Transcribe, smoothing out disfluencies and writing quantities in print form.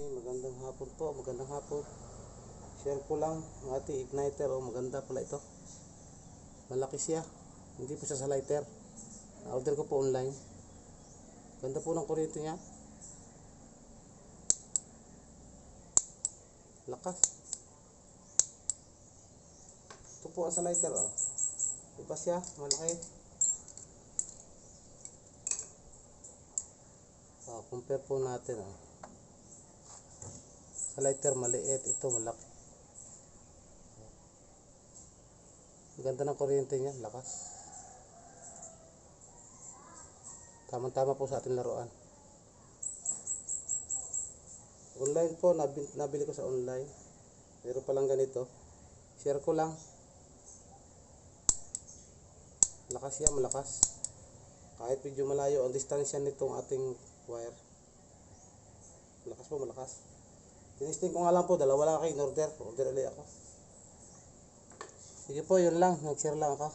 Magandang hapon po, magandang hapon. Share ko lang ang ating igniter. Maganda pala ito. Malaki siya. Hindi po siya sa lighter. Na-order ko po online. Ganda po ng kuryente niya. Lakas. Ito po ang sa lighter. Iba siya, malaki. Compare po natin. Sa lighter maliit, ito malaki. Ganda ng kuryente niya, lakas. Tama-tama po sa ating laruan. Online po, nabili ko sa online. Meron palang ganito. Share ko lang. Lakas siya, malakas. Kahit medyo malayo ang distansya nitong ating wire. Malakas po, malakas. Tinisting ko nga lang po, dalawa lang kayo in order. Order ulit ako. Sige po, yun lang. Nag-share lang ako.